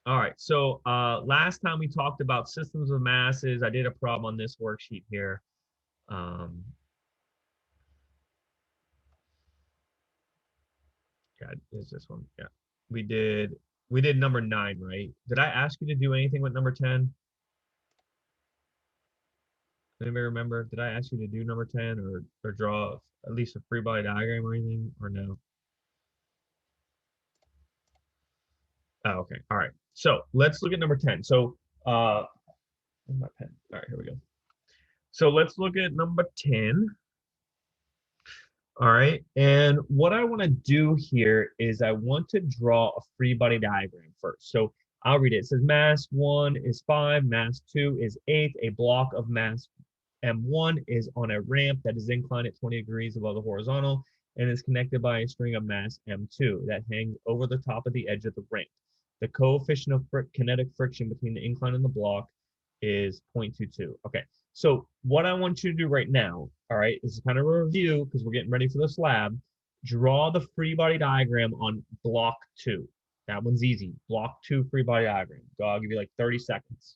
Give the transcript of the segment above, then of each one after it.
All right. So last time we talked about systems of masses. I did a problem on this worksheet here. Um, yeah, is this one? Yeah. We did we did number 9, right? Did I ask you to do anything with number 10? Anybody remember? Did I ask you to do number 10 or draw at least a free body diagram or anything or no? Oh, okay. All right. So let's look at number 10. So where's my pen? All right, here we go. So let's look at number 10. All right. And what I want to do here is I want to draw a free body diagram first. So I'll read it. It says mass 1 is 5, mass 2 is 8. A block of mass M1 is on a ramp that is inclined at 20 degrees above the horizontal and is connected by a string of mass M2 that hangs over the top of the edge of the ramp. The coefficient of kinetic friction between the incline and the block is 0.22. Okay, so what I want you to do right now, all right, is kind of a review because we're getting ready for this lab. Draw the free body diagram on block 2. That one's easy. Block 2 free body diagram. So I'll give you like 30 seconds.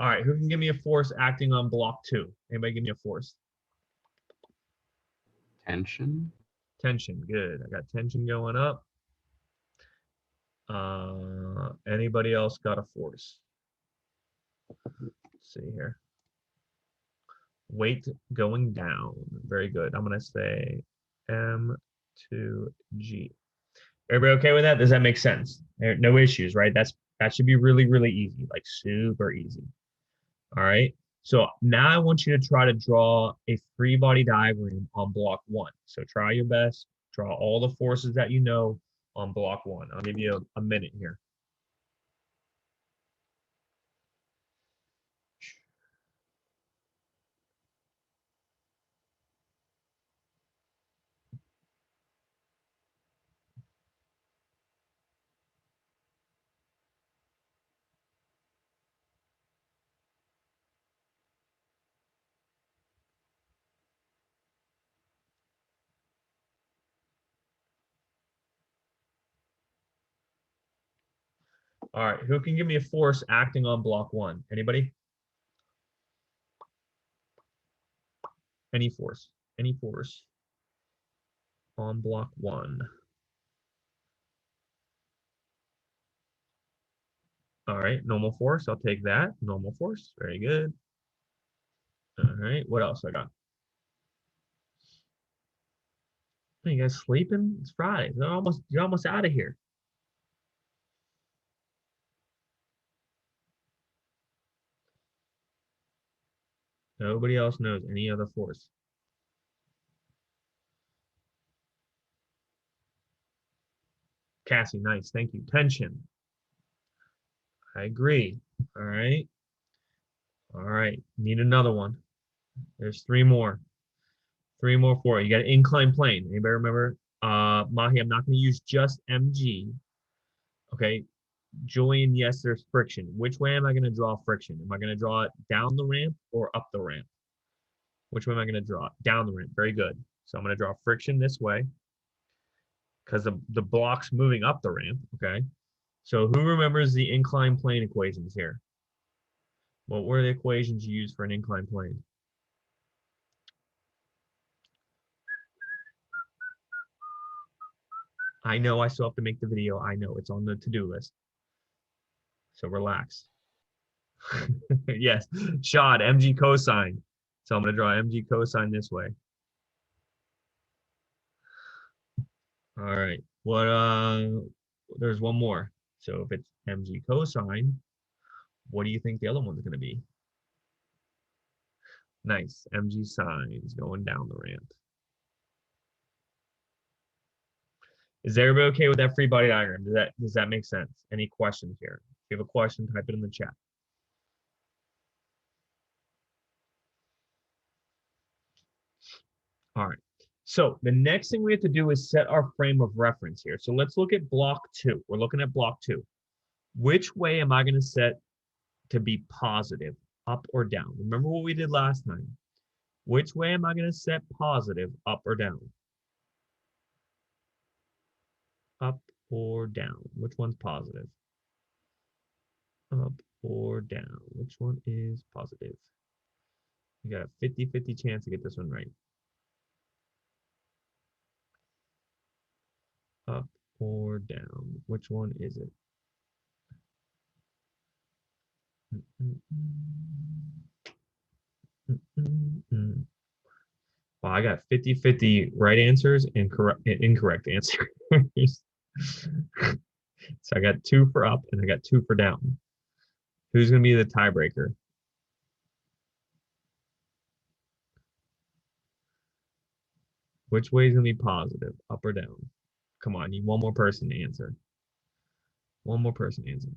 All right, who can give me a force acting on block 2? Anybody give me a force? Tension. Tension, good. I got tension going up. Anybody else got a force? Let's see here. Weight going down. Very good. I'm gonna say M2G. Everybody okay with that? Does that make sense? No issues, right? That should be really, really easy, like super easy. All right. So now I want you to try to draw a free body diagram on block 1. So try your best, draw all the forces that you know on block 1. I'll give you a minute here. All right, who can give me a force acting on block 1? Anybody? Any force? Any force on block 1? All right, normal force. I'll take that. Normal force. Very good. All right, what else I got? Are you guys sleeping? It's Friday. You're almost out of here. Nobody else knows any other force. Cassie, nice. Thank you. Tension. I agree. All right. All right. Need another one. There's 3 more. 3 more for you. You got an inclined plane. Anybody remember? Mahi, I'm not going to use just MG. Okay. Julian, yes, there's friction. Which way am I going to draw friction? Am I going to draw it down the ramp or up the ramp? Which way am I going to draw? Down the ramp. Very good. So I'm going to draw friction this way because the block's moving up the ramp. Okay. So who remembers the inclined plane equations here? What were the equations you used for an inclined plane? I know I still have to make the video. I know it's on the to-do list. So relax. Yes, Shad, mg cosine. So I'm going to draw mg cosine this way. All right. There's one more. So if it's mg cosine, what do you think the other one's going to be? Nice. Mg sine is going down the ramp. Is everybody okay with that free body diagram? Does that make sense? Any questions here? If you have a question, type it in the chat. All right. So the next thing we have to do is set our frame of reference here. So let's look at block 2. We're looking at block 2. Which way am I going to set to be positive, up or down? Remember what we did last time. Which way am I going to set positive, up or down? Up or down? Which one's positive? Up or down? Which one is positive? You got a 50-50 chance to get this one right. Up or down? Which one is it? Well, I got 50-50 right answers and incorrect answers. So I got 2 for up and I got 2 for down. Who's going to be the tiebreaker? Which way is going to be positive, up or down? Come on, need one more person to answer. One more person to answer.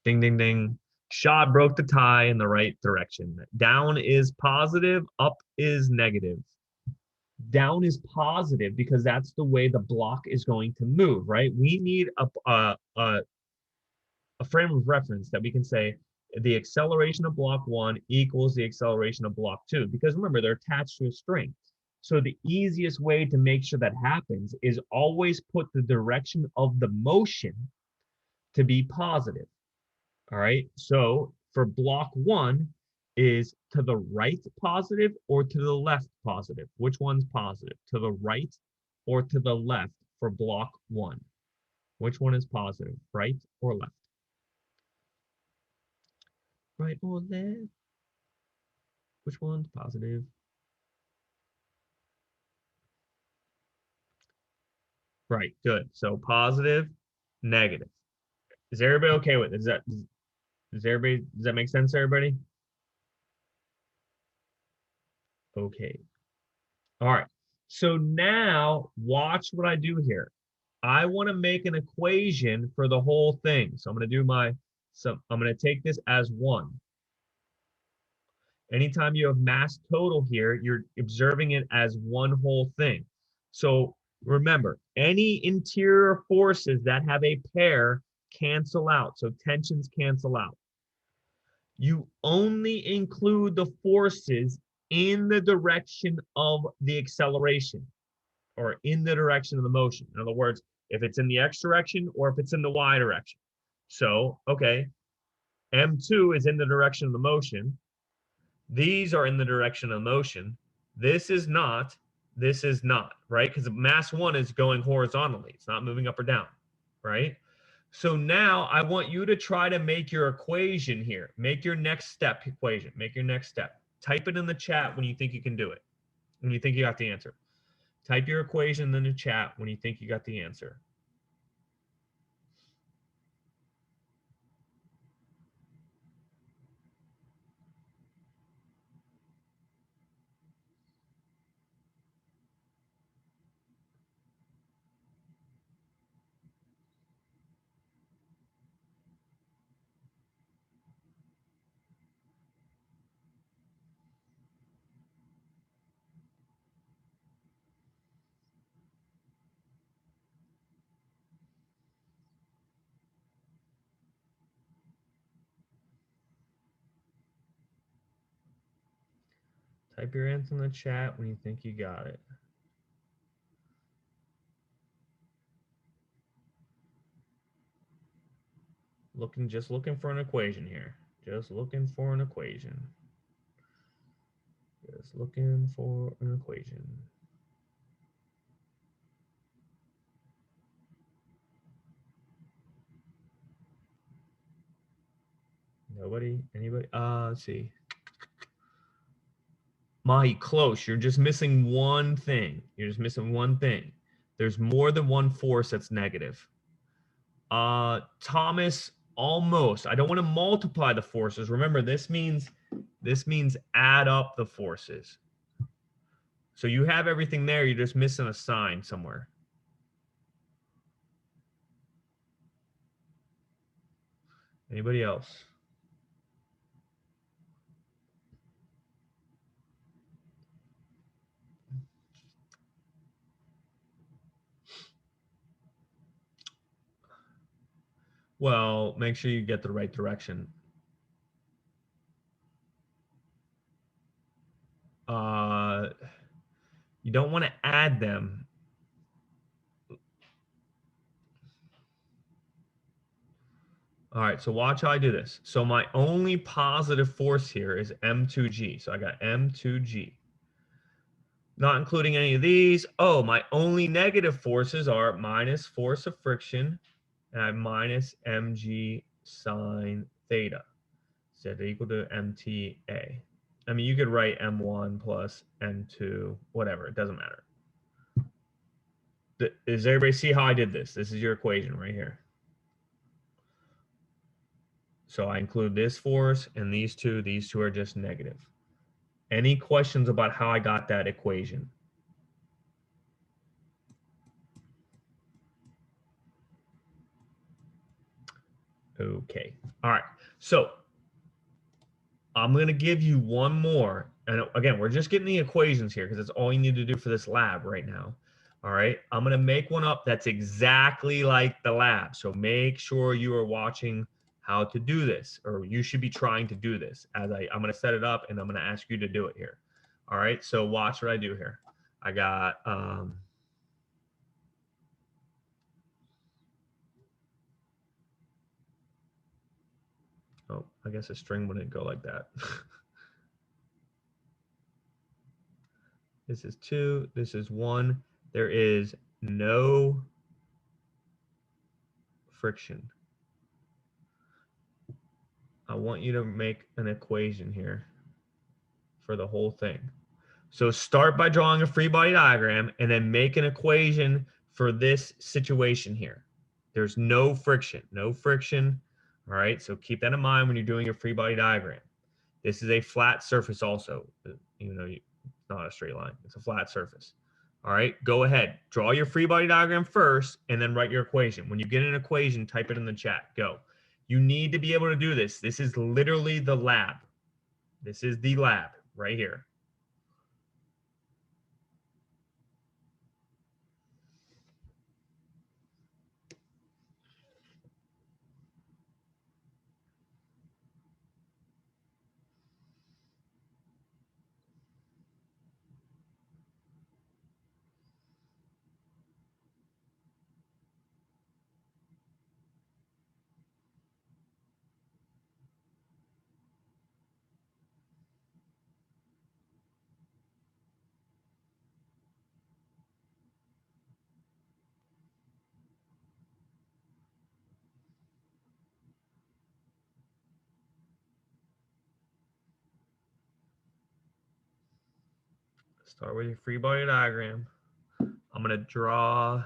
Ding, ding, ding. Shot broke the tie in the right direction. Down is positive, up is negative. Down is positive because that's the way the block is going to move, right? We need a frame of reference that we can say the acceleration of block 1 equals the acceleration of block 2, because remember, they're attached to a string. So the easiest way to make sure that happens is always put the direction of the motion to be positive. All right. So for block 1 is to the right positive or to the left positive? Which one's positive? To the right or to the left for block 1? Which one is positive? Right or left? Right or left? Which one's positive? Right. Good. So positive, negative. Is everybody okay with it? Does that make sense to everybody? Okay. All right. So now watch what I do here. I want to make an equation for the whole thing. So I'm going to take this as 1. Anytime you have mass total here, you're observing it as one whole thing. So remember, any interior forces that have a pair cancel out. So tensions cancel out. You only include the forces in the direction of the acceleration or in the direction of the motion. In other words, if it's in the X direction or if it's in the Y direction. So, okay, M2 is in the direction of the motion. These are in the direction of motion. This is not, right? Because mass 1 is going horizontally. It's not moving up or down, right? So now I want you to try to make your equation here. Make your next step equation. Make your next step. Type it in the chat when you think you can do it, when you think you got the answer. Type your equation in the chat when you think you got the answer. Type your answer in the chat when you think you got it. Just looking for an equation here. Just looking for an equation. Just looking for an equation. Nobody? Anybody? Let's see. Mahi, close. You're just missing one thing. You're just missing one thing. There's more than one force that's negative. Thomas, almost. I don't want to multiply the forces. Remember, this means add up the forces. So you have everything there. You're just missing a sign somewhere. Anybody else? Well, make sure you get the right direction. You don't want to add them. All right, so watch how I do this. So my only positive force here is M2G. So I got M2G. Not including any of these. Oh, my only negative forces are minus force of friction and I have minus mg sine theta. So they're equal to MTA. I mean, you could write M1 plus M2, whatever. It doesn't matter. Does everybody see how I did this? This is your equation right here. So I include this force and these two. These two are just negative. Any questions about how I got that equation? Okay. All right. So I'm going to give you one more. And again, we're just getting the equations here because that's all you need to do for this lab right now. All right. I'm going to make one up that's exactly like the lab. So make sure you are watching how to do this, or you should be trying to do this as I'm going to set it up and I'm going to ask you to do it here. All right. So watch what I do here. I got, oh, I guess a string wouldn't go like that. This is 2. This is 1. There is no friction. I want you to make an equation here for the whole thing. So start by drawing a free body diagram and then make an equation for this situation here. There's no friction, no friction. All right, so keep that in mind when you're doing your free body diagram. This is a flat surface also, even though it's not a straight line. It's a flat surface. All right, go ahead. Draw your free body diagram first and then write your equation. When you get an equation, type it in the chat. Go. You need to be able to do this. This is literally the lab. This is the lab right here. Start with your free body diagram. I'm going to draw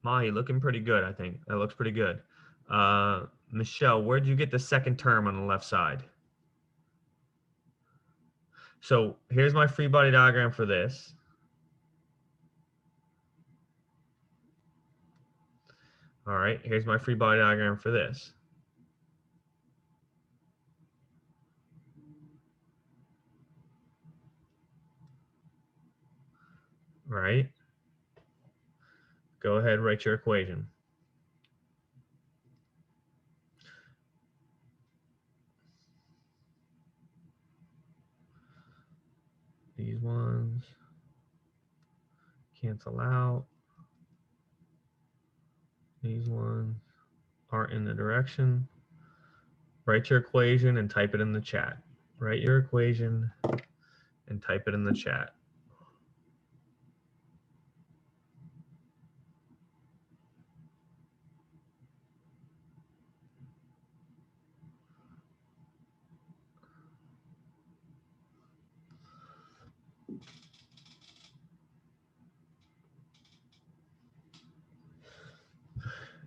Mahi, looking pretty good, I think. That looks pretty good. Michelle, where'd you get the second term on the left side? So here's my free body diagram for this. All right, here's my free body diagram for this. All right. Go ahead, write your equation. These ones cancel out. These ones aren't in the direction. Write your equation and type it in the chat. Write your equation and type it in the chat.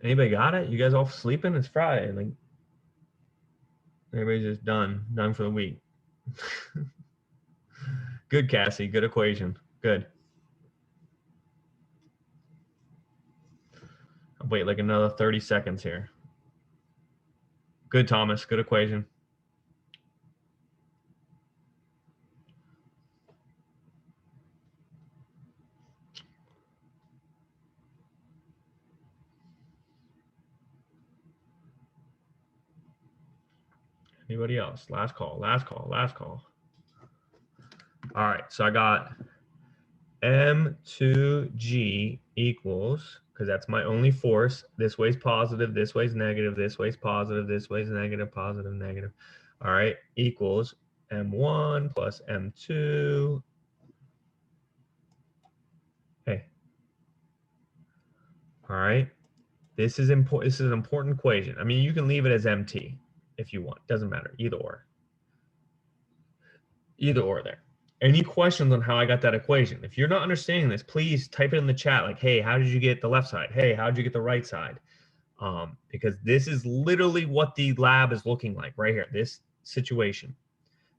Anybody got it? You guys all sleeping? It's Friday. Like, everybody's just done for the week. Good, Cassie. Good equation. Good. I'll wait like another 30 seconds here. Good, Thomas. Good equation. Anybody else? Last call, last call, last call. All right, so I got M2G equals, because that's my only force. This way's positive, this way's negative, this way's positive, this way's negative, positive, negative. All right, equals M1 plus M2. Hey. All right. This is important. This is an important equation. I mean, you can leave it as MT if you want. Doesn't matter. Either or. Either or there. Any questions on how I got that equation? If you're not understanding this, please type it in the chat. Like, hey, how did you get the left side? Hey, how did you get the right side? Because this is literally what the lab is looking like right here. This situation.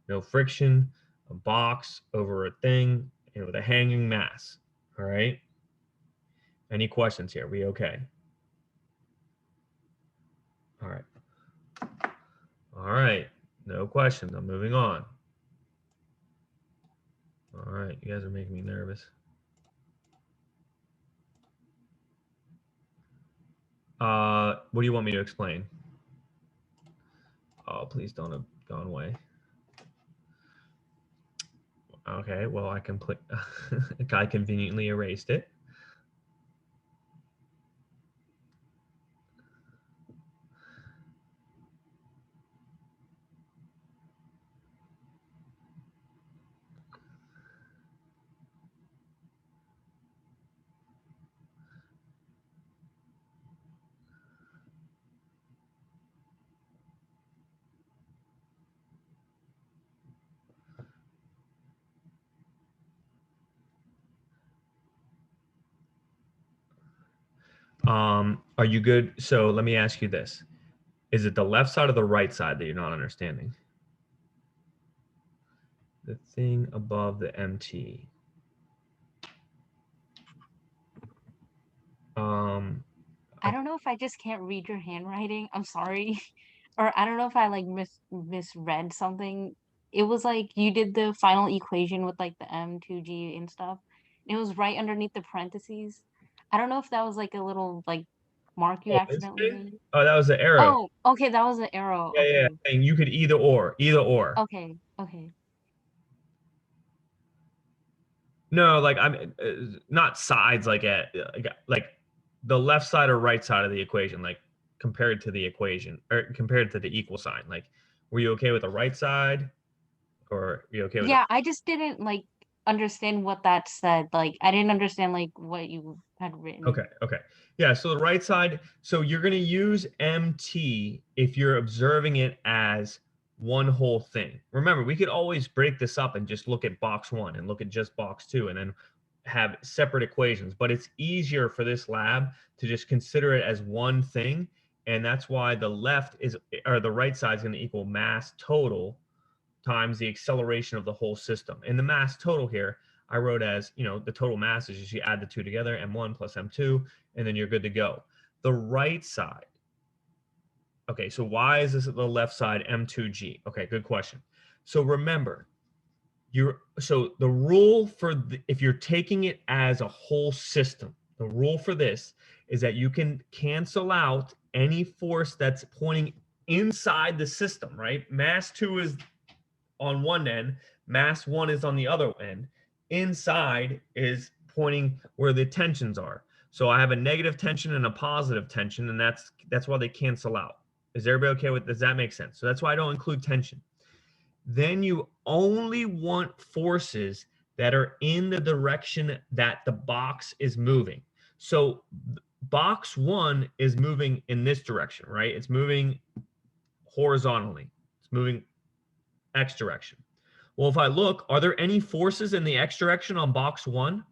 No friction, a box over a thing, and with a hanging mass. All right. Any questions here? We okay? All right. All right. No questions. I'm moving on. All right. You guys are making me nervous. What do you want me to explain? Oh, please don't have gone away. Okay. Well, I can put. I conveniently erased it. Are you good? So let me ask you this. Is it the left side or the right side that you're not understanding? The thing above the MT. I don't know if I just can't read your handwriting. I'm sorry. Or I don't know if I like misread something. It was like you did the final equation with like the M2G and stuff. It was right underneath the parentheses. I don't know if that was like a little like mark you Oh, this accidentally thing? made. Oh, that was the arrow. Oh, okay, that was an arrow. Yeah, yeah. Okay. And you could either or, either or. Okay. Okay. No, like I'm not sides like the left side or right side of the equation, like compared to the equation or compared to the equal sign. Like, were you okay with the right side, or are you okay with the? Yeah, I just didn't like understand what that said. Like I didn't understand like what you had Okay, written. okay, yeah. So the right side. So you're gonna use MT if you're observing it as one whole thing. Remember, we could always break this up and just look at box one and look at just box two, and then have separate equations, but it's easier for this lab to just consider it as one thing. And that's why the left is, or the right side is going to equal mass total times the acceleration of the whole system. And the mass total here, I wrote as, the total mass is just you add the two together, M1 plus M2, and then you're good to go. The right side, okay, so why is this at the left side M2G? Okay, good question. So remember, so the rule for if you're taking it as a whole system, the rule for this is that you can cancel out any force that's pointing inside the system, right? Mass 2 is on one end, mass 1 is on the other end. Inside is pointing where the tensions are. So I have a negative tension and a positive tension, and that's why they cancel out. Is everybody okay with? Does that make sense? So that's why I don't include tension. Then you only want forces that are in the direction that the box is moving. So box one is moving in this direction, right? It's moving horizontally. It's moving X direction. Well, if I look, are there any forces in the X direction on box one?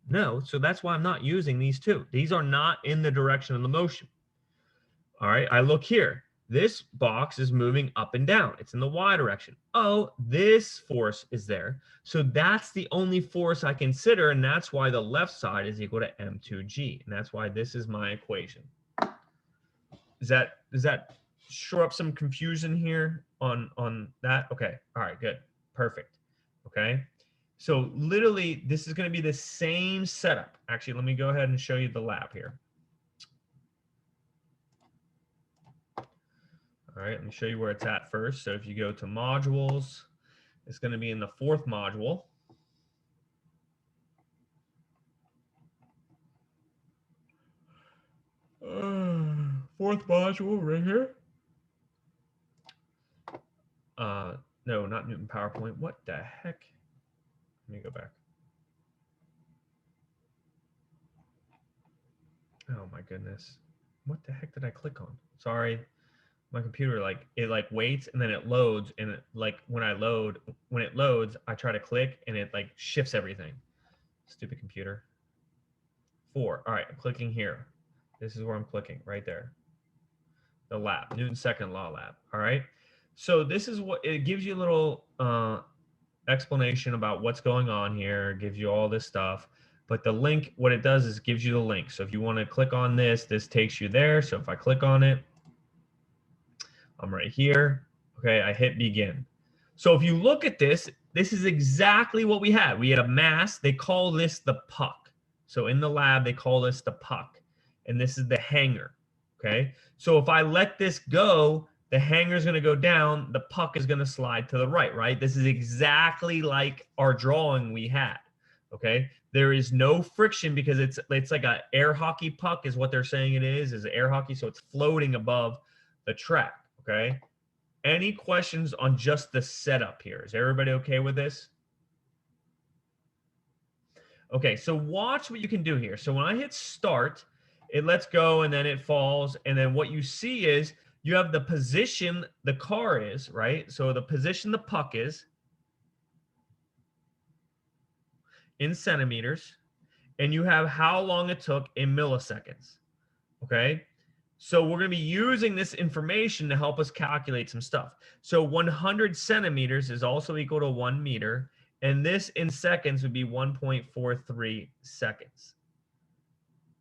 No. So that's why I'm not using these two. These are not in the direction of the motion. All right, I look here. This box is moving up and down. It's in the Y direction. Oh, this force is there. So that's the only force I consider, and that's why the left side is equal to M2G. And that's why this is my equation. Does that shore up some confusion here on that? Okay. All right, good. Perfect. Okay. So literally, this is going to be the same setup. Actually, let me go ahead and show you the lab here. All right, let me show you where it's at first. So if you go to modules, it's going to be in the 4th module. Fourth module right here. No, not Newton PowerPoint. What the heck? Let me go back. Oh my goodness. What the heck did I click on? Sorry. My computer it waits and then it loads, and it, when it loads, I try to click and it shifts everything. Stupid computer. 4. All right, I'm clicking here. This is where I'm clicking right there. The lab, Newton's second law lab. All right. So this is what it gives you a little explanation about what's going on here. It gives you all this stuff. But the link, what it does is it gives you the link. So if you want to click on this, this takes you there. So if I click on it, I'm right here. Okay, I hit begin. So if you look at this, this is exactly what we had. We had a mass. They call this the puck. So in the lab, they call this the puck. And this is the hanger. Okay, so if I let this go, the hanger is going to go down. The puck is going to slide to the right, right? This is exactly like our drawing we had. Okay, there is no friction because it's like a air hockey puck is what they're saying it is air hockey. So it's floating above the track. Okay. Any questions on just the setup here? Is everybody okay with this? Okay, so watch what you can do here. So when I hit start, it lets go and then it falls. And then what you see is you have the position the car is, right? So the position the puck is in centimeters, and you have how long it took in milliseconds. Okay. So we're going to be using this information to help us calculate some stuff. So 100 centimeters is also equal to 1 meter. And this in seconds would be 1.43 seconds.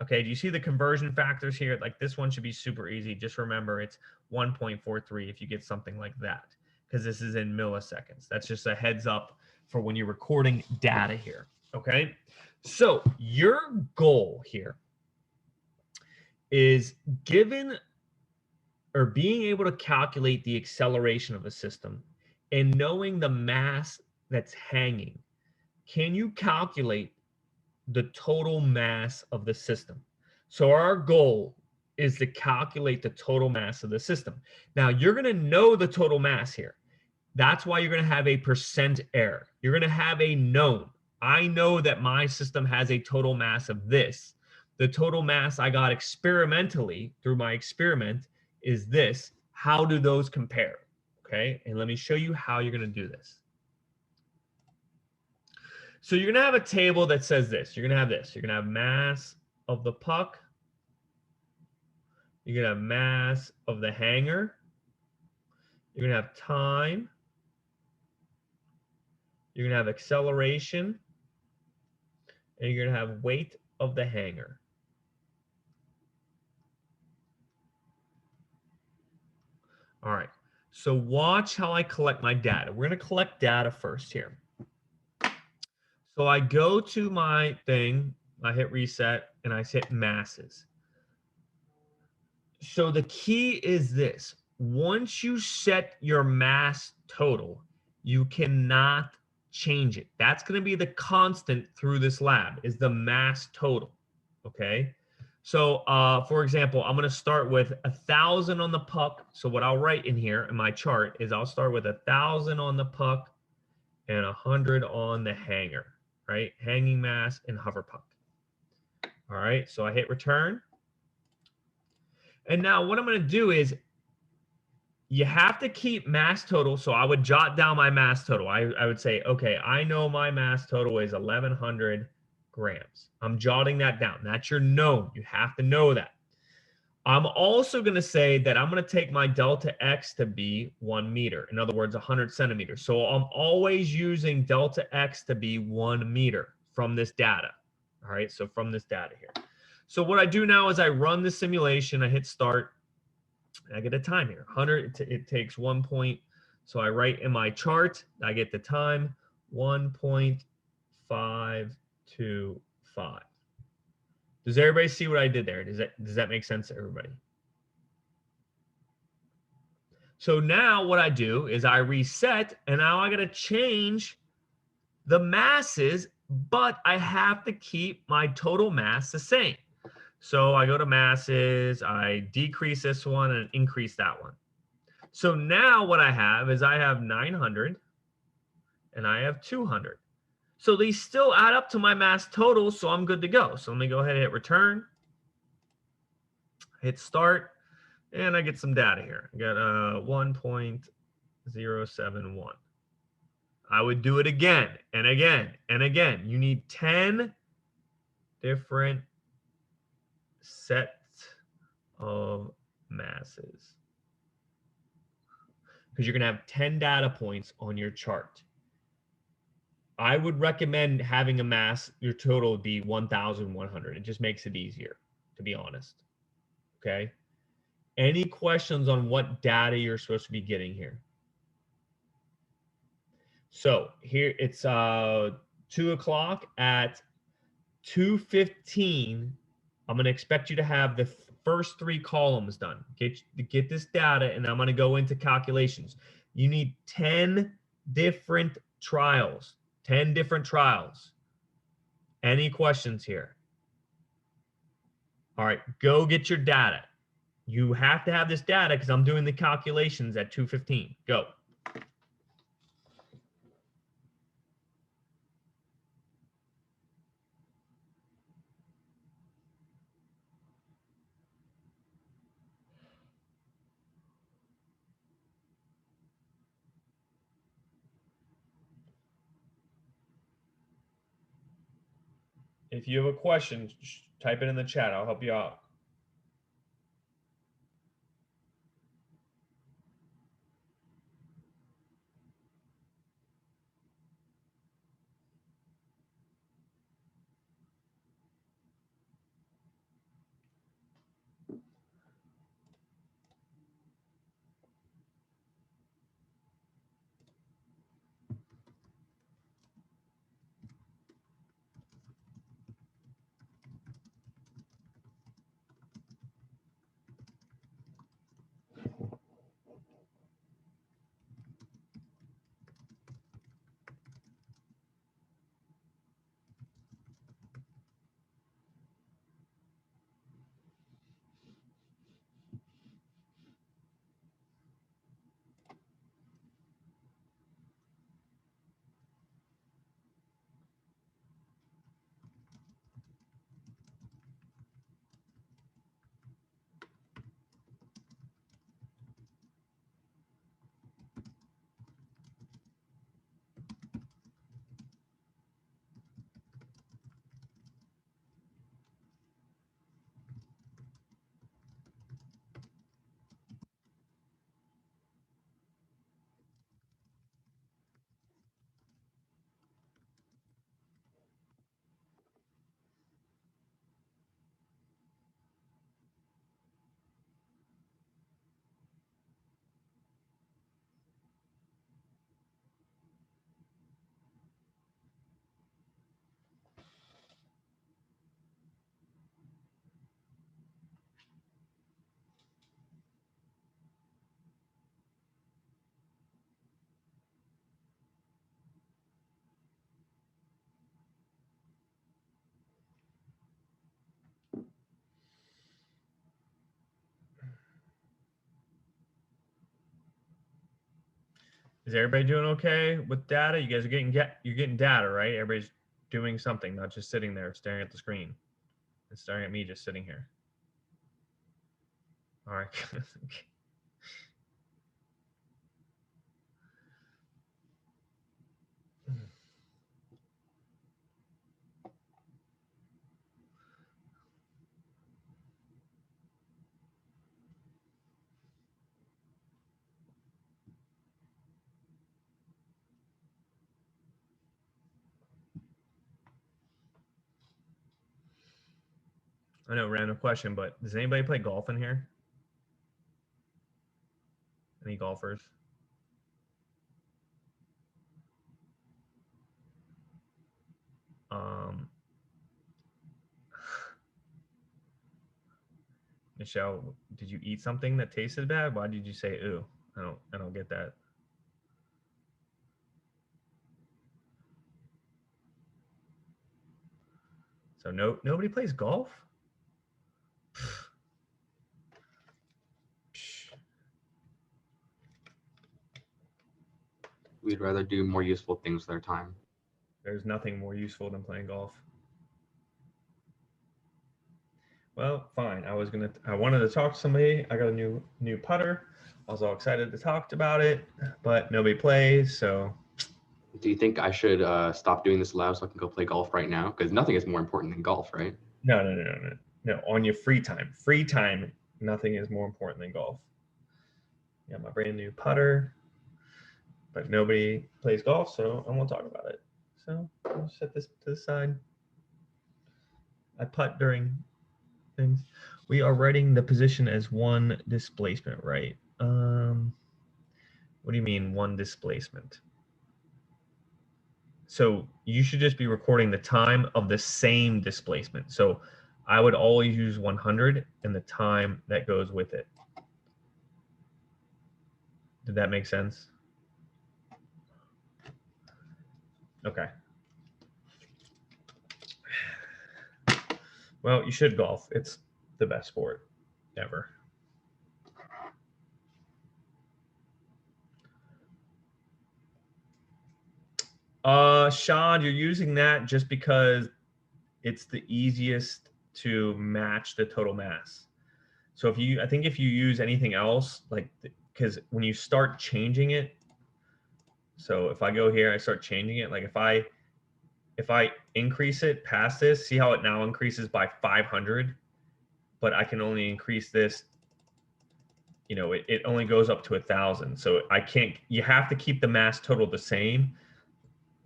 Okay, do you see the conversion factors here? Like this one should be super easy. Just remember it's 1.43 if you get something like that, because this is in milliseconds. That's just a heads up for when you're recording data here. Okay, so your goal here is given or being able to calculate the acceleration of a system and knowing the mass that's hanging. Can you calculate the total mass of the system? So our goal is to calculate the total mass of the system. Now you're going to know the total mass here. That's why you're going to have a percent error. You're going to have a known. I know that my system has a total mass of this. The total mass I got experimentally through my experiment is this. How do those compare? Okay, and let me show you how you're going to do this. So you're going to have a table that says this. You're going to have this. You're going to have mass of the puck. You're going to have mass of the hanger. You're going to have time. You're going to have acceleration. And you're going to have weight of the hanger. All right. So watch how I collect my data. We're going to collect data first here. So I go to my thing, I hit reset, and I hit masses. So the key is this. Once you set your mass total, you cannot change it. That's going to be the constant through this lab is the mass total. Okay. So for example, I'm going to start with 1,000 on the puck. So what I'll write in here in my chart is I'll start with 1,000 on the puck and 100 on the hanger, right? Hanging mass and hover puck. All right. So I hit return. And now what I'm going to do is you have to keep mass total. So I would jot down my mass total. I would say, okay, I know my mass total is 1,100 grams. I'm jotting that down. That's your known. You have to know that. I'm also going to say that I'm going to take my delta X to be 1 meter. In other words, 100 centimeters. So I'm always using delta X to be 1 meter from this data. All right, so from this data here. So what I do now is I run the simulation. I hit start. I get a time here. 100, it takes 1 point. So I write in my chart, I get the time, 1.525. Does everybody see what I did there? Does that make sense to everybody? So now what I do is I reset, and now I got to change the masses, but I have to keep my total mass the same. So I go to masses, I decrease this one and increase that one. So now what I have is I have 900 and I have 200. So these still add up to my mass total, so I'm good to go. So let me go ahead and hit return, hit start, and I get some data here. I got 1.071. I would do it again and again and again. You need 10 different sets of masses because you're going to have 10 data points on your chart. I would recommend having a mass, your total would be 1,100. It just makes it easier, to be honest. Okay. Any questions on what data you're supposed to be getting here? So here it's 2 o'clock. At 2:15, I'm going to expect you to have the first 3 columns done. Get this data, and I'm going to go into calculations. You need 10 different trials. 10 different trials. Any questions here? All right, go get your data. You have to have this data because I'm doing the calculations at 2:15. Go. If you have a question, type it in the chat. I'll help you out. Is everybody doing okay with data? You guys are you're getting data, right? Everybody's doing something, not just sitting there staring at the screen and staring at me just sitting here. All right. I know, random question, but does anybody play golf in here? Any golfers? Michelle, did you eat something that tasted bad? Why did you say ooh? I don't get that. So nobody plays golf? We'd rather do more useful things with our time. There's nothing more useful than playing golf. Well, fine. I wanted to talk to somebody. I got a new putter. I was all excited to talk about it, but nobody plays, so. Do you think I should stop doing this live so I can go play golf right now? Because nothing is more important than golf, right? No. On your free time. Free time, nothing is more important than golf. Yeah, my brand new putter, but nobody plays golf, so I won't talk about it. So I'll set this to the side. I putt during things. We are writing the position as one displacement, right? What do you mean one displacement? So you should just be recording the time of the same displacement. So I would always use 100 and the time that goes with it. Did that make sense? Okay. Well, you should golf. It's the best sport ever. Sean, you're using that just because it's the easiest to match the total mass. So I think if you use anything else, like, because when you start changing it, so if I go here, I start changing it. Like if I increase it past this, see how it now increases by 500, but I can only increase this, it only goes up to 1,000. So you have to keep the mass total the same.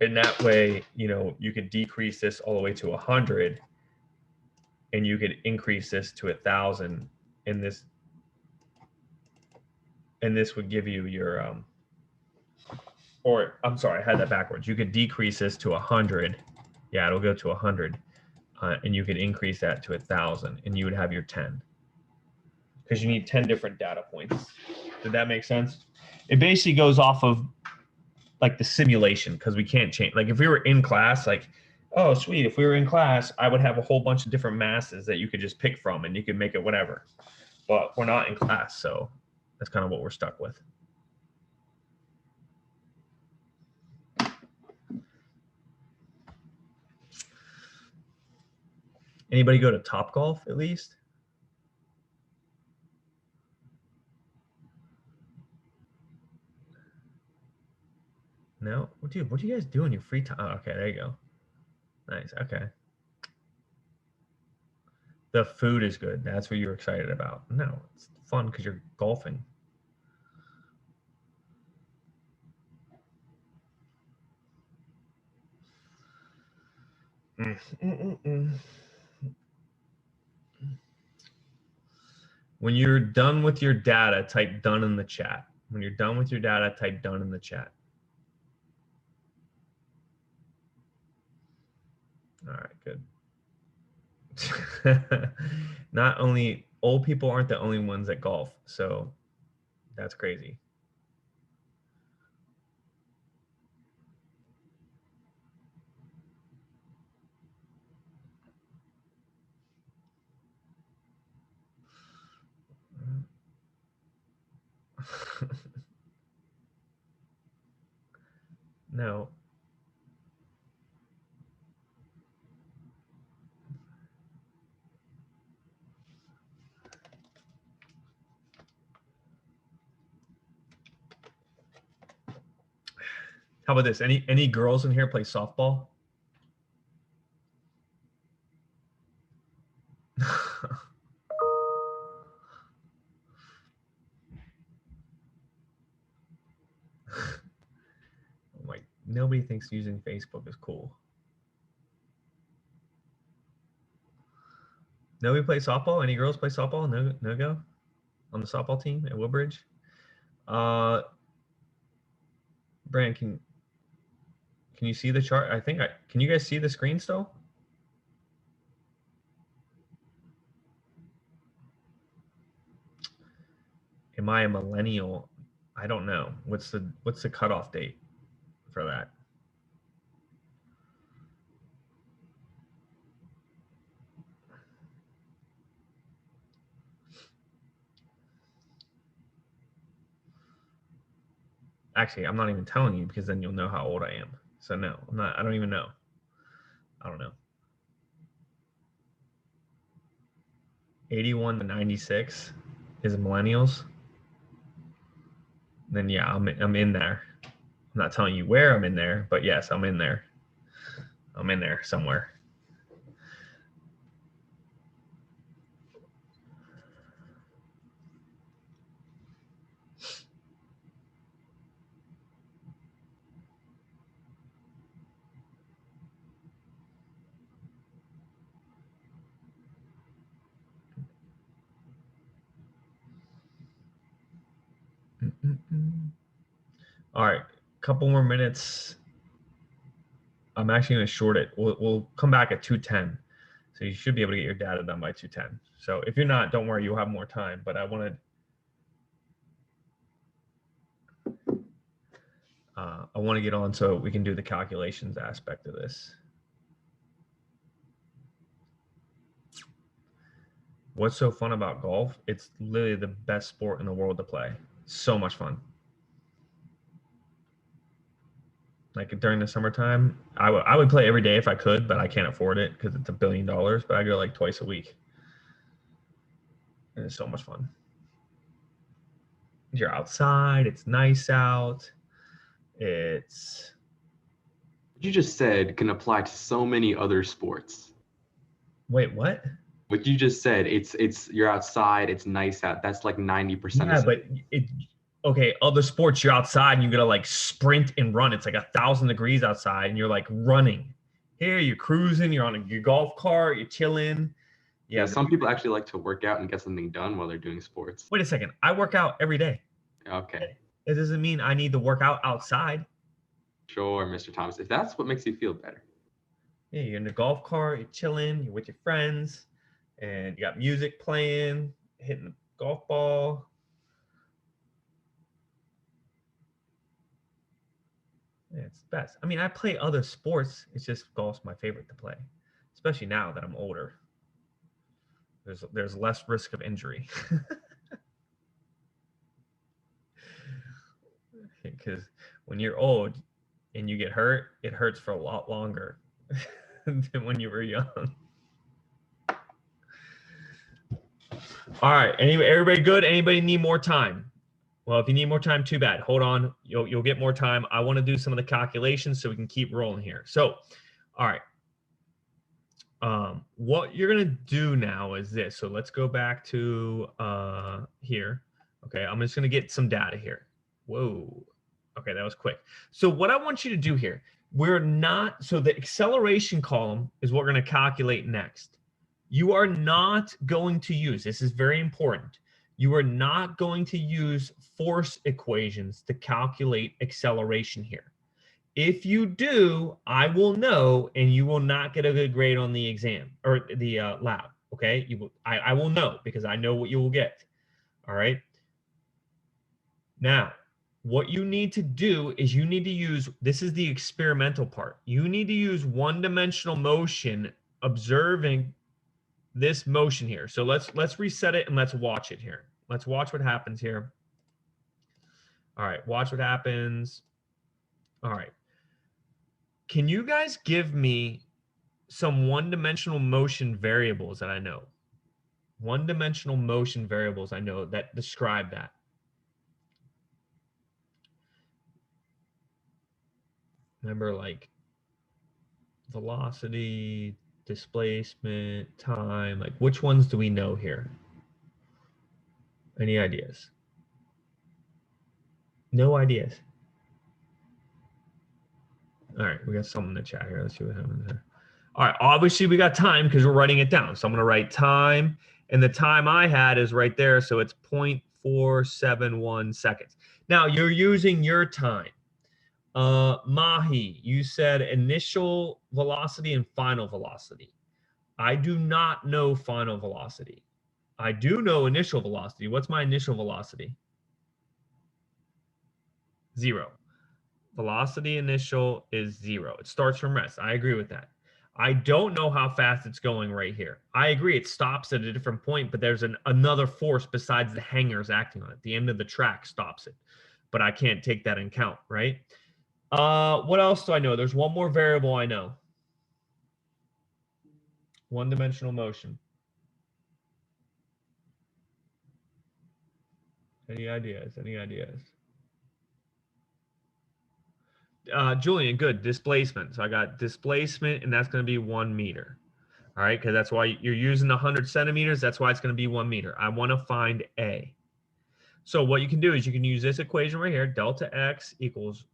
And that way, you could decrease this all the way to 100 and you could increase this to 1,000 and this would give you your, or I'm sorry, I had that backwards. You could decrease this to 100. Yeah, it'll go to 100. And you could increase that to 1,000 and you would have your 10. Because you need 10 different data points. Did that make sense? It basically goes off of like the simulation because we can't change. Like if we were in class, like, oh, sweet. If we were in class, I would have a whole bunch of different masses that you could just pick from and you could make it whatever. But we're not in class, so that's kind of what we're stuck with. Anybody go to Topgolf at least? No? Dude, what do you guys do in your free time? Oh, okay, there you go. Nice, okay. The food is good. That's what you're excited about. No, it's fun because you're golfing. When you're done with your data, type done in the chat. When you're done with your data, type done in the chat. All right, good. Not only old people aren't the only ones that golf, so that's crazy. No. How about this? Any girls in here play softball? Like nobody thinks using Facebook is cool. Nobody plays softball? Any girls play softball? No go on the softball team at Woodbridge? Brand, can you see the chart? Can you guys see the screen still? Am I a millennial? I don't know. What's the cutoff date for that? Actually, I'm not even telling you because then you'll know how old I am. So no, I'm not. I don't even know. I don't know. 81 to 96 is millennials. Then yeah, I'm in there. I'm not telling you where I'm in there, but yes, I'm in there. I'm in there somewhere. All right, couple more minutes. I'm actually going to short it. We'll come back at 2:10. So you should be able to get your data done by 2:10. So if you're not, don't worry, you'll have more time. But I want to get on so we can do the calculations aspect of this. What's so fun about golf? It's literally the best sport in the world to play. So much fun. Like during the summertime, I would play every day if I could, but I can't afford it because it's $1 billion. But I go like twice a week. And it's so much fun. You're outside. It's nice out. It's. What you just said can apply to so many other sports. Wait, what? What you just said, it's you're outside, it's nice out. That's like 90%. Yeah, but okay, other sports you're outside and you gotta like sprint and run. It's like 1,000 degrees outside and you're like running. Here you're cruising, you're on your golf cart, you're chilling. Yeah, some people actually like to work out and get something done while they're doing sports. Wait a second, I work out every day. Okay. It doesn't mean I need to work out outside. Sure, Mr. Thomas, if that's what makes you feel better. Yeah, you're in the golf cart, you're chilling, you're with your friends, and you got music playing, hitting the golf ball. Yeah, it's the best. I mean, I play other sports. It's just golf's my favorite to play, especially now that I'm older. There's less risk of injury. Because when you're old and you get hurt, it hurts for a lot longer than when you were young. All right, everybody good? Anybody need more time? Well, if you need more time, too bad. Hold on, you'll get more time. I want to do some of the calculations so we can keep rolling here. So, all right. What you're gonna do now is this. So let's go back to here. Okay, I'm just gonna get some data here. Whoa. Okay, that was quick. So what I want you to do here, so the acceleration column is what we're gonna calculate next. You are not going to use, this is very important, you are not going to use force equations to calculate acceleration here. If you do, I will know, and you will not get a good grade on the exam or the lab. Okay, I will know because I know what you will get. All right. Now, what you need to do is you need to use. This is the experimental part. You need to use one-dimensional motion, observing this motion here. So let's reset it and let's watch it here. Let's watch what happens here. All right, watch what happens. All right. Can you guys give me some one-dimensional motion variables that I know? One-dimensional motion variables I know that describe that. Remember, like velocity, displacement, time, like which ones do we know here? Any ideas? No ideas. All right, we got something in the chat here. Let's see what happens there. All right, obviously we got time because we're writing it down. So I'm going to write time, and the time I had is right there. So it's 0.471 seconds. Now you're using your time. Mahi, you said initial velocity and final velocity. I do not know final velocity. I do know initial velocity. What's my initial velocity? 0. Velocity initial is 0. It starts from rest. I agree with that. I don't know how fast it's going right here. I agree it stops at a different point, but there's another force besides the hangers acting on it. The end of the track stops it, but I can't take that in account, right? What else do I know? There's one more variable I know. One-dimensional motion. Any ideas? Any ideas? Julian, good. Displacement. So I got displacement, and that's going to be 1 meter. All right, because that's why you're using 100 centimeters. That's why it's going to be 1 meter. I want to find A. So what you can do is you can use this equation right here. Delta x equals,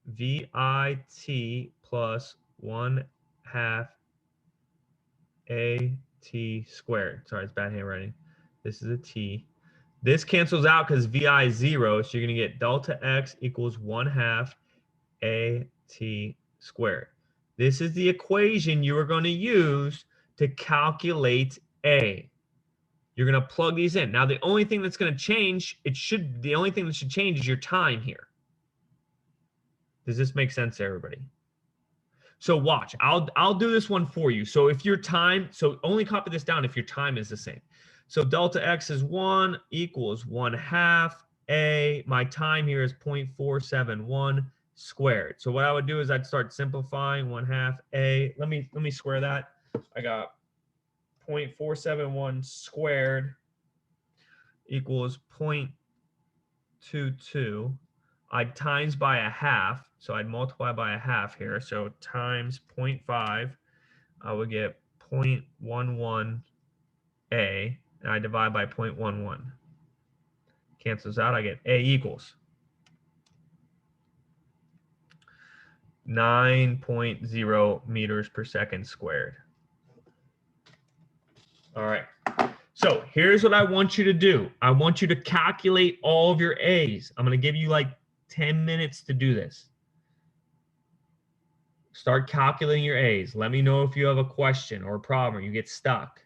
VIT plus 1/2 AT squared. Sorry, it's bad handwriting. This is a T. This cancels out because VI is 0, so you're going to get delta x equals 1/2 AT squared. This is the equation you are going to use to calculate A. You're going to plug these in. Now, the only thing that's going to change, the only thing that should change is your time here. Does this make sense to everybody? So watch, I'll do this one for you. So if your time, so only copy this down if your time is the same. So delta x is 1 equals 1/2 A. My time here is 0.471 squared. So what I would do is I'd start simplifying 1/2 A. Let me square that. I got 0.471 squared equals 0.22. I'd times by 1/2, so I'd multiply by 1/2 here. So times 0.5, I would get 0.11 A, and I divide by 0.11. Cancels out, I get A equals 9.0 meters per second squared. All right. So here's what I want you to do. I want you to calculate all of your A's. I'm going to give you like 10 minutes to do this. Start calculating your A's. Let me know if you have a question or a problem or you get stuck.